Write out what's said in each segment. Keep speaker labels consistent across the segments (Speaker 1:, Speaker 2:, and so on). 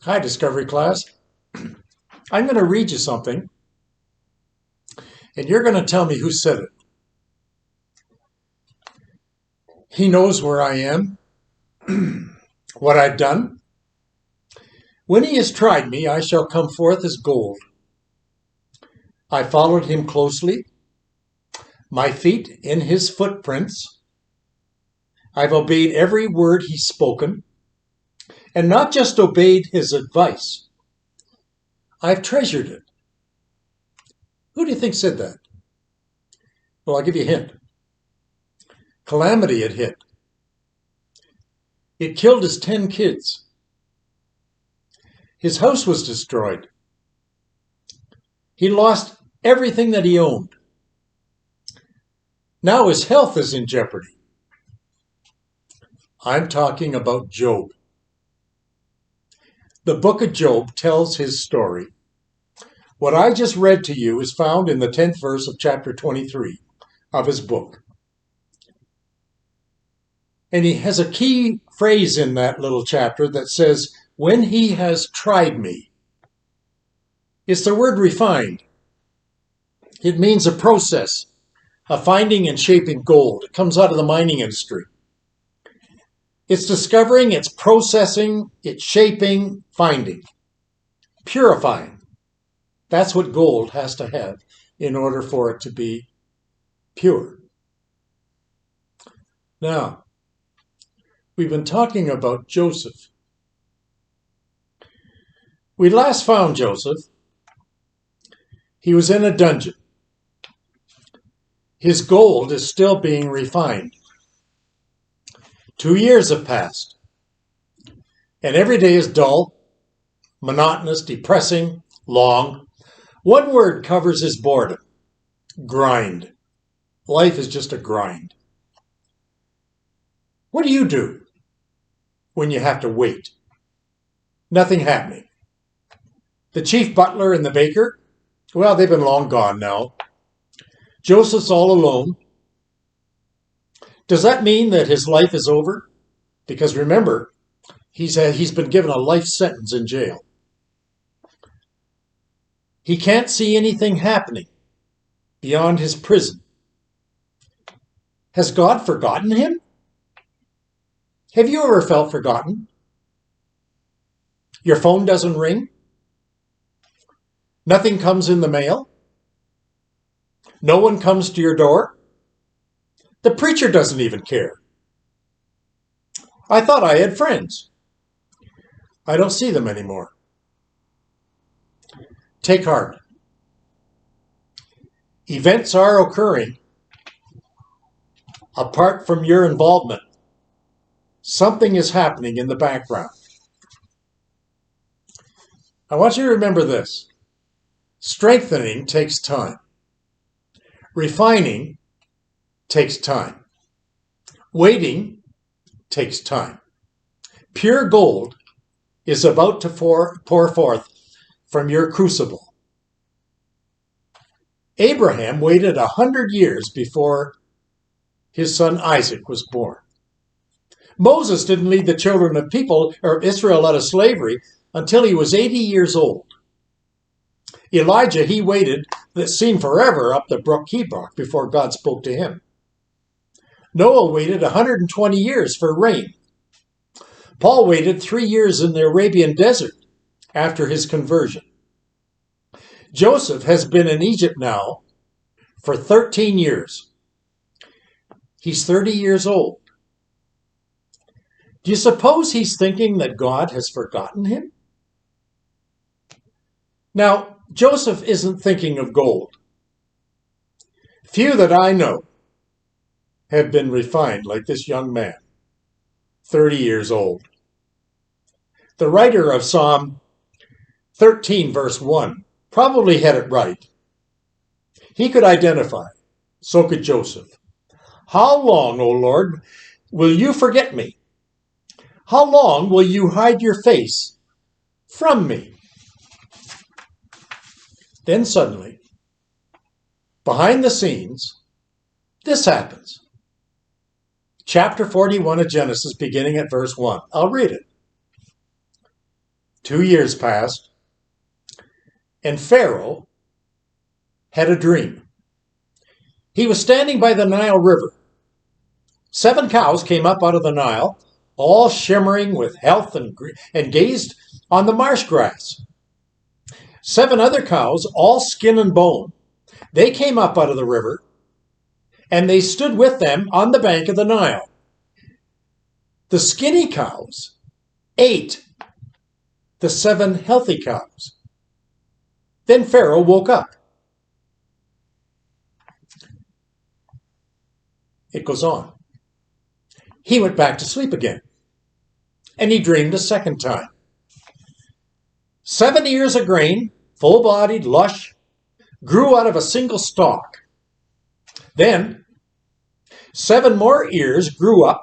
Speaker 1: Hi, Discovery class. I'm going to read you something, and you're going to tell me who said it. He knows where I am, what I've done. When he has tried me, I shall come forth as gold. I followed him closely, my feet in his footprints. I've obeyed every word he's spoken, and not just obeyed his advice. I've treasured it. Who do you think said that? Well, I'll give you a hint. Calamity had hit. It killed his 10 kids. His house was destroyed. He lost everything that he owned. Now his health is in jeopardy. I'm talking about Job. The book of Job tells his story. What I just read to you is found in the 10th verse of chapter 23 of his book. And he has a key phrase in that little chapter that says, when he has tried me. It's the word refined. It means a process of finding and shaping gold. It comes out of the mining industry. It's discovering, it's processing, it's shaping, finding, purifying. That's what gold has to have in order for it to be pure. Now, we've been talking about Joseph. We last found Joseph. He was in a dungeon. His gold is still being refined. 2 years have passed, and every day is dull, monotonous, depressing, long. One word covers his boredom: grind. Life is just a grind. What do you do when you have to wait? Nothing happening. The chief butler and the baker, well, they've been long gone now. Joseph's all alone. Does that mean that his life is over? Because remember, he's been given a life sentence in jail. He can't see anything happening beyond his prison. Has God forgotten him? Have you ever felt forgotten? Your phone doesn't ring? Nothing comes in the mail? No one comes to your door? The preacher doesn't even care. I thought I had friends. I don't see them anymore. Take heart. Events are occurring apart from your involvement. Something is happening in the background. I want you to remember this. Strengthening takes time. Refining takes time. Waiting takes time. Pure gold is about to pour forth from your crucible. Abraham waited 100 years before his son Isaac was born. Moses didn't lead the children of Israel out of slavery until he was 80 years old. Elijah, he waited, that seemed forever, up the brook Kebrock before God spoke to him. Noah waited 120 years for rain. Paul waited 3 years in the Arabian desert after his conversion. Joseph has been in Egypt now for 13 years. He's 30 years old. Do you suppose he's thinking that God has forgotten him? Now, Joseph isn't thinking of gold. Few that I know have been refined like this young man, 30 years old. The writer of Psalm 13, verse 1, probably had it right. He could identify. So could Joseph. How long, O Lord, will you forget me? How long will you hide your face from me? Then suddenly, behind the scenes, this happens. Chapter 41 of Genesis, beginning at verse 1. I'll read it. 2 years passed, and Pharaoh had a dream. He was standing by the Nile River. 7 cows came up out of the Nile, all shimmering with health, and gazed on the marsh grass. 7 other cows, all skin and bone, they came up out of the river, and they stood with them on the bank of the Nile. The skinny cows ate the 7 healthy cows. Then Pharaoh woke up. It goes on. He went back to sleep again, and he dreamed a second time. 7 ears of grain, full-bodied, lush, grew out of a single stalk. Then 7 more ears grew up,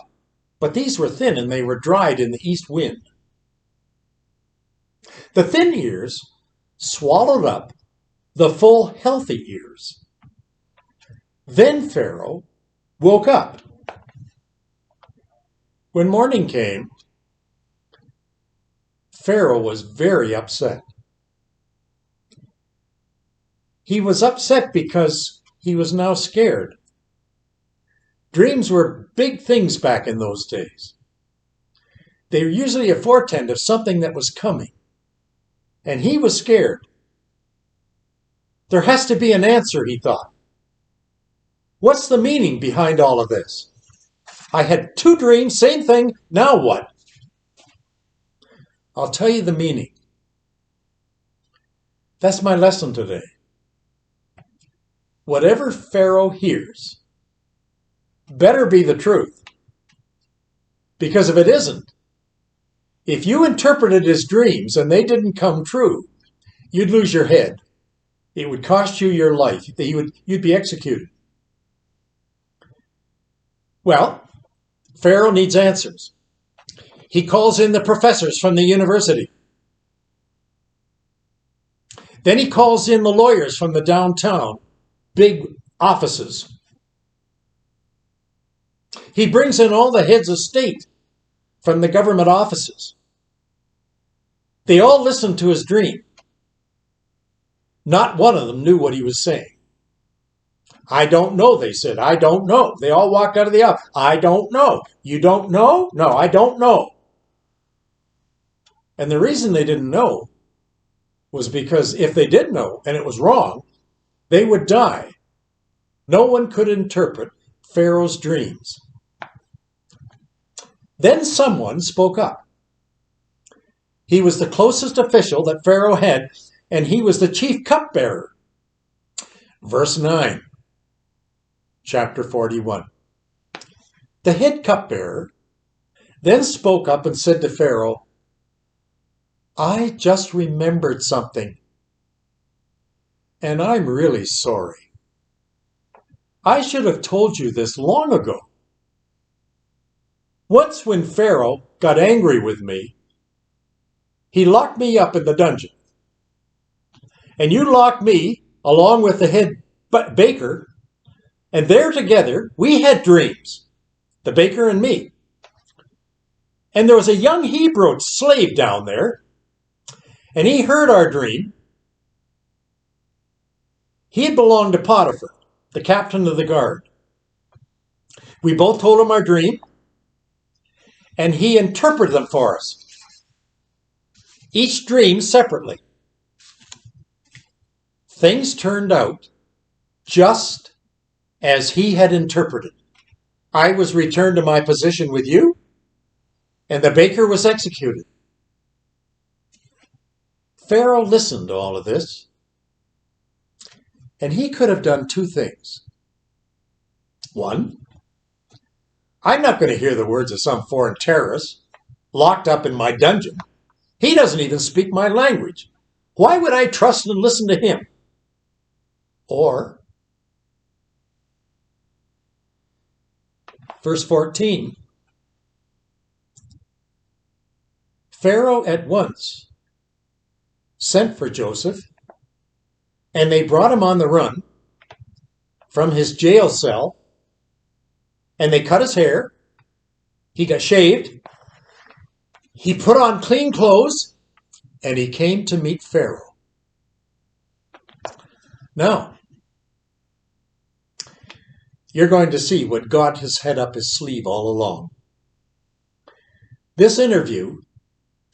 Speaker 1: but these were thin and they were dried in the east wind. The thin ears swallowed up the full, healthy ears. Then Pharaoh woke up. When morning came, Pharaoh was very upset. He was upset because he was now scared. Dreams were big things back in those days. They were usually a portent of something that was coming. And he was scared. There has to be an answer, he thought. What's the meaning behind all of this? I had 2 dreams, same thing, now what? I'll tell you the meaning. That's my lesson today. Whatever Pharaoh hears better be the truth. Because if it isn't, if you interpreted his dreams and they didn't come true, you'd lose your head. It would cost you your life. You'd be executed. Well, Pharaoh needs answers. He calls in the professors from the university. Then he calls in the lawyers from the downtown, big offices. He brings in all the heads of state from the government offices. They all listened to his dream. Not one of them knew what he was saying. I don't know, they said. I don't know. They all walked out of the office. I don't know. You don't know? No, I don't know. And the reason they didn't know was because if they did know and it was wrong, they would die. No one could interpret Pharaoh's dreams. Then someone spoke up. He was the closest official that Pharaoh had, and he was the chief cupbearer. Verse 9, chapter 41. The head cupbearer then spoke up and said to Pharaoh, I just remembered something, and I'm really sorry. I should have told you this long ago. Once when Pharaoh got angry with me, he locked me up in the dungeon. And you locked me along with the head baker, and there together we had dreams, the baker and me. And there was a young Hebrew slave down there, and he heard our dream. He had belonged to Potiphar, the captain of the guard. We both told him our dream, and he interpreted them for us, each dream separately. Things turned out just as he had interpreted. I was returned to my position with you, and the baker was executed. Pharaoh listened to all of this, and he could have done 2 things. 1, I'm not going to hear the words of some foreign terrorist locked up in my dungeon. He doesn't even speak my language. Why would I trust and listen to him? Or, verse 14, Pharaoh at once sent for Joseph, and they brought him on the run from his jail cell, and they cut his hair. He got shaved. He put on clean clothes, and he came to meet Pharaoh. Now, you're going to see what God has had up his sleeve all along. This interview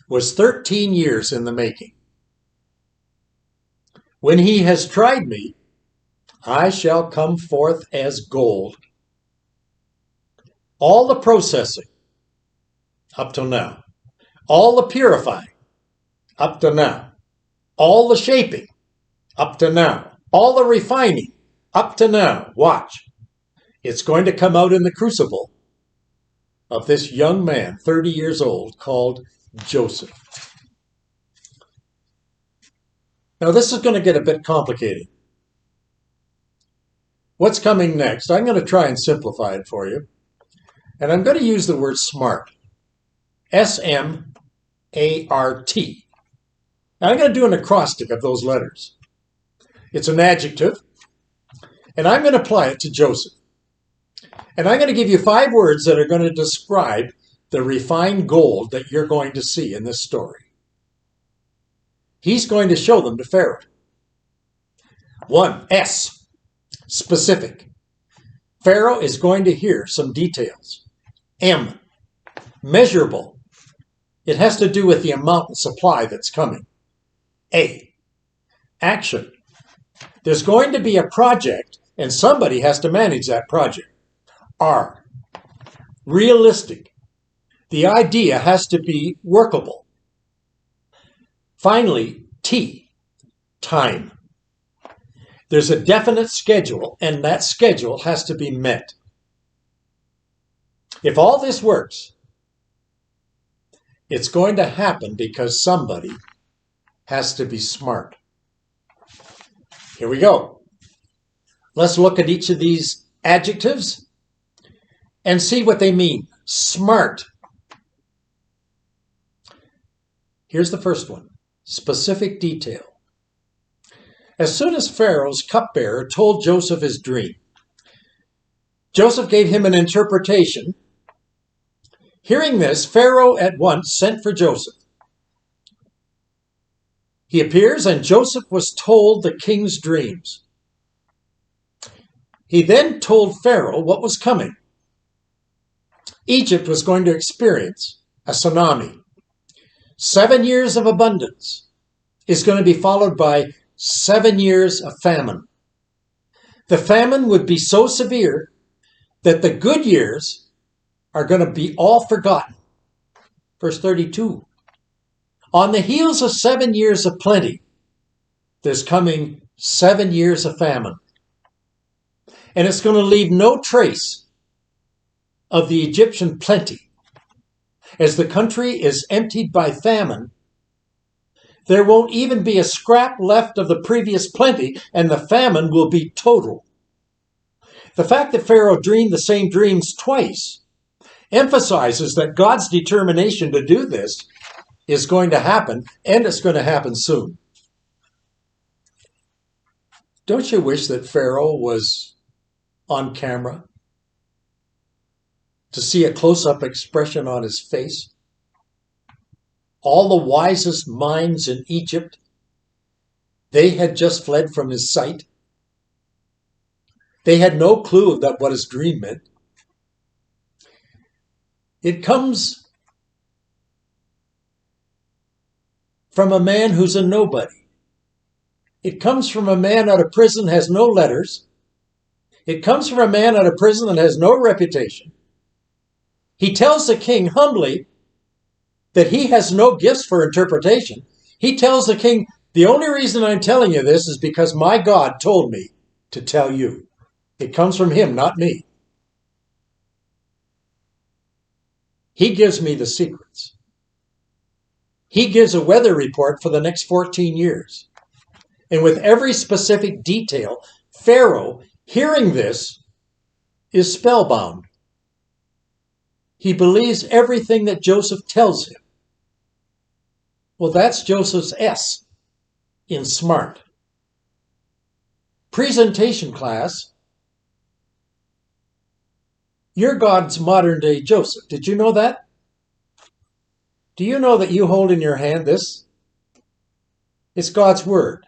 Speaker 1: was 13 years in the making. When he has tried me, I shall come forth as gold. All the processing up till now, all the purifying up to now, all the shaping up to now, all the refining up to now, watch. It's going to come out in the crucible of this young man, 30 years old, called Joseph. Now, this is going to get a bit complicated. What's coming next? I'm going to try and simplify it for you. And I'm going to use the word smart. S-M-A-R-T. Now, I'm going to do an acrostic of those letters. It's an adjective, and I'm going to apply it to Joseph. And I'm going to give you 5 words that are going to describe the refined gold that you're going to see in this story. He's going to show them to Pharaoh. 1, S, specific. Pharaoh is going to hear some details. M, measurable. It has to do with the amount and supply that's coming. A, action. There's going to be a project, and somebody has to manage that project. R, realistic. The idea has to be workable. Finally, T, time. There's a definite schedule, and that schedule has to be met. If all this works, it's going to happen because somebody has to be smart. Here we go. Let's look at each of these adjectives and see what they mean. Smart. Here's the first one. Specific detail. As soon as Pharaoh's cupbearer told Joseph his dream, Joseph gave him an interpretation. Hearing this, Pharaoh at once sent for Joseph. He appears, and Joseph was told the king's dreams. He then told Pharaoh what was coming. Egypt was going to experience a tsunami. 7 years of abundance is going to be followed by 7 years of famine. The famine would be so severe that the good years are going to be all forgotten. Verse 32. On the heels of 7 years of plenty, there's coming 7 years of famine. And it's going to leave no trace of the Egyptian plenty. As the country is emptied by famine, there won't even be a scrap left of the previous plenty, and the famine will be total. The fact that Pharaoh dreamed the same dreams twice emphasizes that God's determination to do this is going to happen, and it's going to happen soon. Don't you wish that Pharaoh was on camera to see a close-up expression on his face? All the wisest minds in Egypt, they had just fled from his sight. They had no clue of what his dream meant. It comes from a man who's a nobody. It comes from a man out of prison, has no letters. It comes from a man out of prison that has no reputation. He tells the king humbly that he has no gifts for interpretation. He tells the king, the only reason I'm telling you this is because my God told me to tell you. It comes from him, not me. He gives me the secrets. He gives a weather report for the next 14 years. And with every specific detail, Pharaoh, hearing this, is spellbound. He believes everything that Joseph tells him. Well, that's Joseph's S in smart. Presentation class. You're God's modern day Joseph. Did you know that? Do you know that you hold in your hand this? It's God's Word.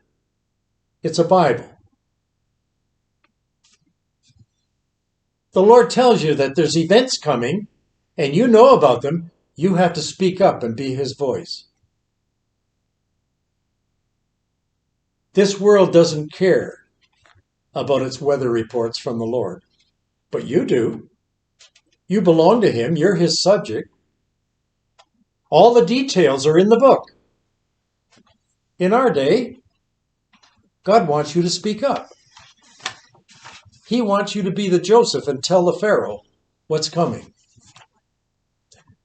Speaker 1: It's a Bible. The Lord tells you that there's events coming, and you know about them. You have to speak up and be His voice. This world doesn't care about its weather reports from the Lord, but you do. You belong to Him. You're His subject. All the details are in the book. In our day, God wants you to speak up. He wants you to be the Joseph and tell the Pharaoh what's coming.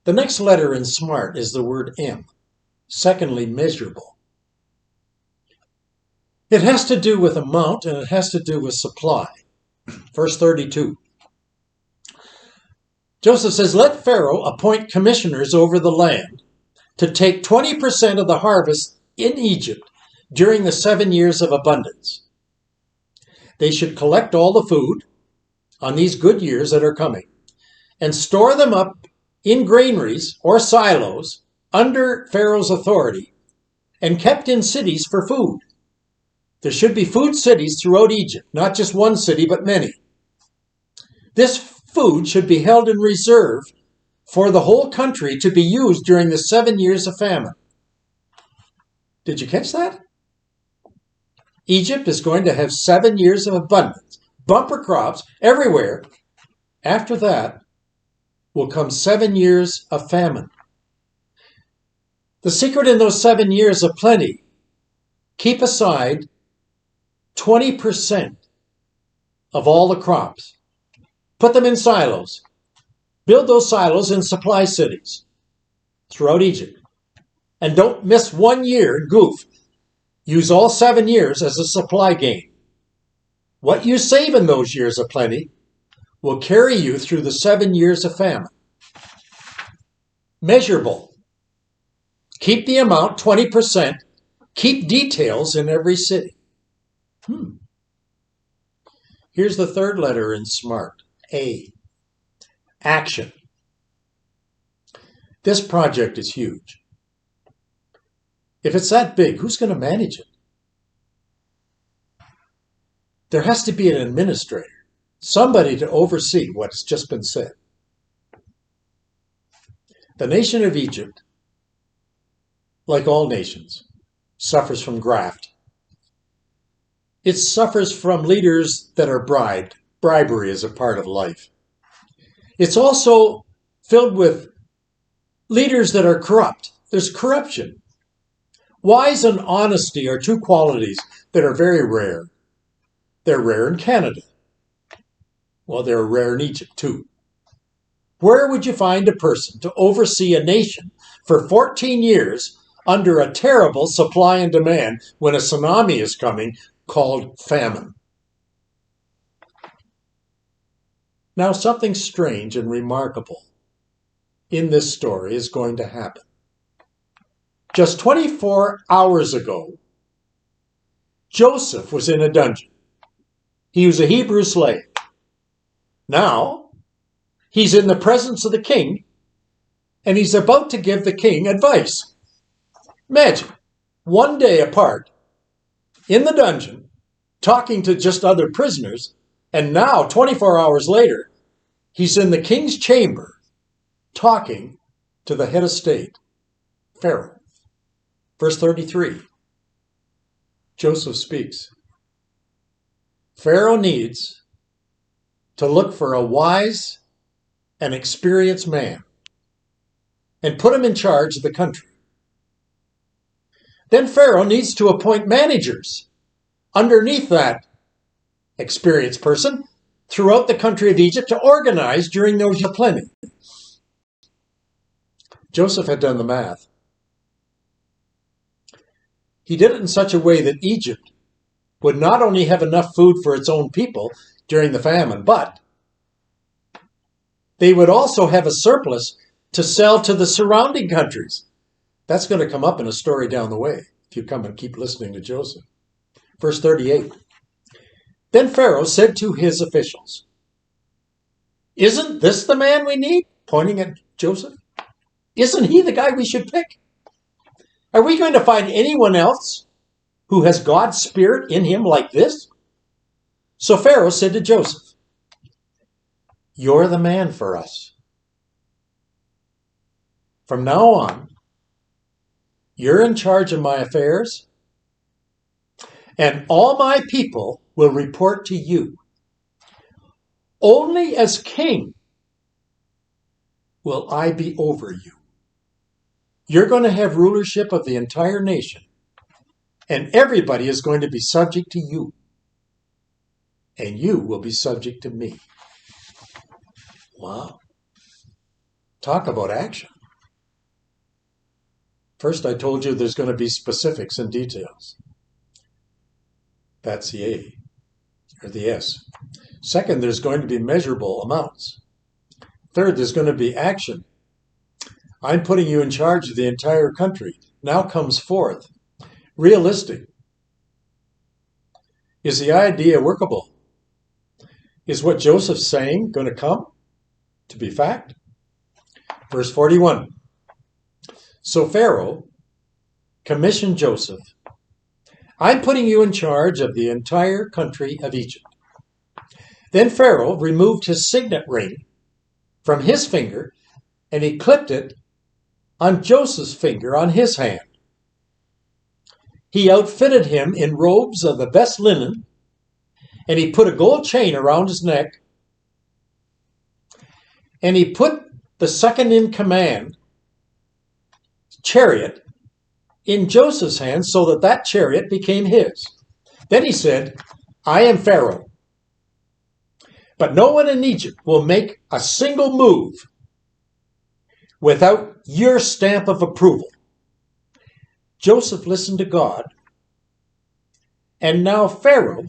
Speaker 1: The next letter in SMART is the word M. Secondly, measurable. It has to do with amount and it has to do with supply. Verse 32. Joseph says, "Let Pharaoh appoint commissioners over the land to take 20% of the harvest in Egypt during the 7 years of abundance. They should collect all the food on these good years that are coming and store them up in granaries or silos under Pharaoh's authority and kept in cities for food. There should be food cities throughout Egypt, not just one city, but many. This food should be held in reserve for the whole country to be used during the 7 years of famine." Did you catch that? Egypt is going to have 7 years of abundance, bumper crops everywhere. After that will come 7 years of famine. The secret in those 7 years of plenty, keep aside 20% of all the crops. Put them in silos. Build those silos in supply cities throughout Egypt. And don't miss 1 year and goof. Use all 7 years as a supply gain. What you save in those years of plenty will carry you through the 7 years of famine. Measurable. Keep the amount 20%. Keep details in every city. Here's the third letter in SMART. A. Action. This project is huge. If it's that big, who's going to manage it? There has to be an administrator, somebody to oversee what's just been said. The nation of Egypt, like all nations, suffers from graft. It suffers from leaders that are bribed. Bribery is a part of life. It's also filled with leaders that are corrupt. There's corruption. Wise and honesty are two qualities that are very rare. They're rare in Canada. Well, they're rare in Egypt too. Where would you find a person to oversee a nation for 14 years under a terrible supply and demand when a tsunami is coming called famine? Now, something strange and remarkable in this story is going to happen. Just 24 hours ago, Joseph was in a dungeon. He was a Hebrew slave. Now, he's in the presence of the king, and he's about to give the king advice. Imagine, 1 day apart, in the dungeon, talking to just other prisoners, and now, 24 hours later, he's in the king's chamber, talking to the head of state, Pharaoh. Verse 33, Joseph speaks. Pharaoh needs to look for a wise and experienced man and put him in charge of the country. Then Pharaoh needs to appoint managers underneath that experienced person throughout the country of Egypt to organize during those years of plenty. Joseph had done the math. He did it in such a way that Egypt would not only have enough food for its own people during the famine, but they would also have a surplus to sell to the surrounding countries. That's going to come up in a story down the way if you come and keep listening to Joseph. Verse 38. Then Pharaoh said to his officials, "Isn't this the man we need?" Pointing at Joseph. "Isn't he the guy we should pick? Are we going to find anyone else who has God's Spirit in him like this? So Pharaoh said to Joseph, you're the man for us. From now on, you're in charge of my affairs, and all my people will report to you. Only as king will I be over you. You're going to have rulership of the entire nation, and everybody is going to be subject to you, and you will be subject to me. Wow. Talk about action. First, I told you there's going to be specifics and details. That's the A, or the S. Second, there's going to be measurable amounts. Third, there's going to be action. I'm putting you in charge of the entire country. Now comes fourth, realistic. Is the idea workable? Is what Joseph's saying going to come to be fact? Verse 41. So Pharaoh commissioned Joseph, I'm putting you in charge of the entire country of Egypt. Then Pharaoh removed his signet ring from his finger, and he clipped it on Joseph's finger on his hand. He outfitted him in robes of the best linen, and he put a gold chain around his neck, and he put the second in command chariot in Joseph's hand so that that chariot became his. Then he said, I am Pharaoh, but no one in Egypt will make a single move without your stamp of approval. Joseph listened to God, and now Pharaoh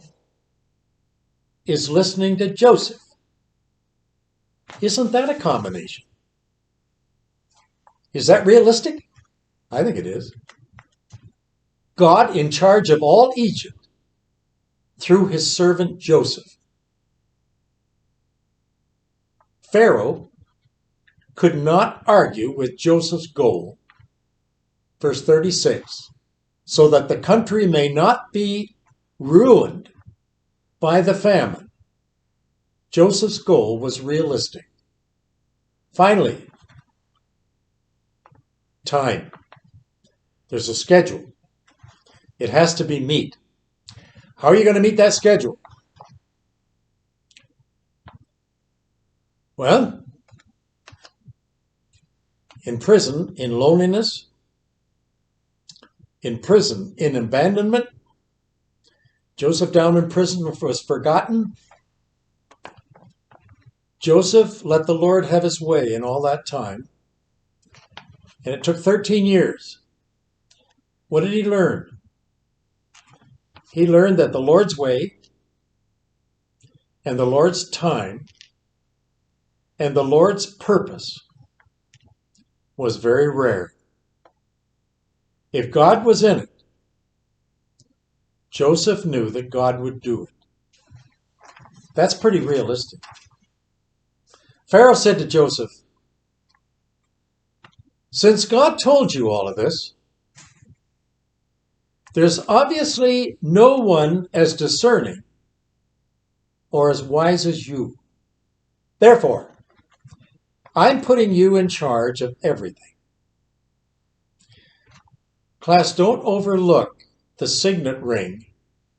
Speaker 1: is listening to Joseph. Isn't that a combination? Is that realistic? I think it is. God in charge of all Egypt through his servant Joseph. Pharaoh could not argue with Joseph's goal, verse 36, so that the country may not be ruined by the famine. Joseph's goal was realistic. Finally, time. There's a schedule. It has to be met. How are you going to meet that schedule? Well, in prison, in loneliness, in prison, in abandonment. Joseph down in prison was forgotten. Joseph let the Lord have his way in all that time. And it took 13 years. What did he learn? He learned that the Lord's way and the Lord's time and the Lord's purpose was very rare. If God was in it, Joseph knew that God would do it. That's pretty realistic. Pharaoh said to Joseph, since God told you all of this, there's obviously no one as discerning or as wise as you. Therefore, I'm putting you in charge of everything. Class, don't overlook the signet ring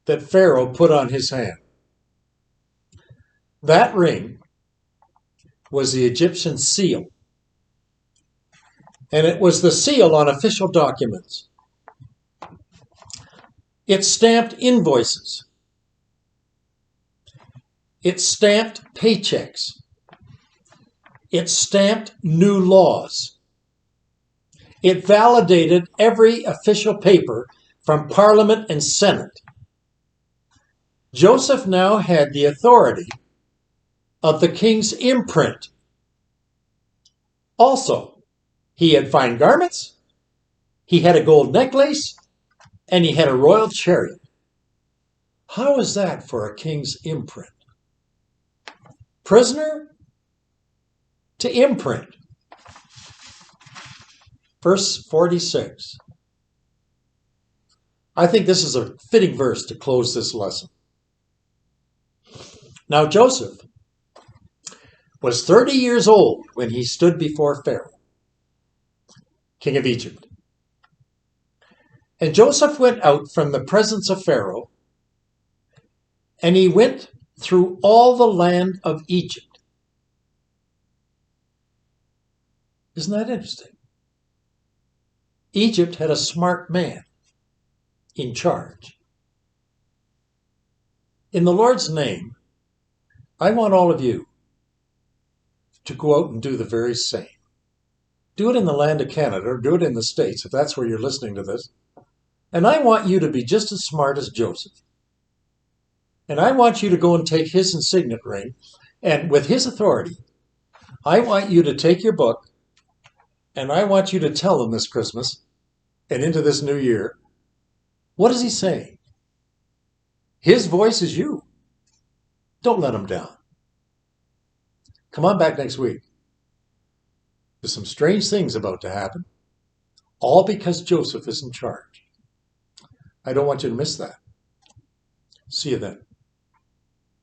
Speaker 1: that Pharaoh put on his hand. That ring was the Egyptian seal, and it was the seal on official documents. It stamped invoices. It stamped paychecks. It stamped new laws. It validated every official paper from Parliament and Senate. Joseph now had the authority of the king's imprint. Also, he had fine garments, he had a gold necklace, and he had a royal chariot. How is that for a king's imprint? Prisoner to imprint. Verse 46. I think this is a fitting verse to close this lesson. Now Joseph was 30 years old when he stood before Pharaoh, king of Egypt. And Joseph went out from the presence of Pharaoh, and he went through all the land of Egypt. Isn't that interesting? Egypt had a smart man in charge. In the Lord's name, I want all of you to go out and do the very same. Do it in the land of Canada, or do it in the States, if that's where you're listening to this. And I want you to be just as smart as Joseph. And I want you to go and take his signet ring, and with his authority, I want you to take your book, and I want you to tell him this Christmas and into this new year, what is he saying? His voice is you. Don't let him down. Come on back next week. There's some strange things about to happen, all because Joseph is in charge. I don't want you to miss that. See you then.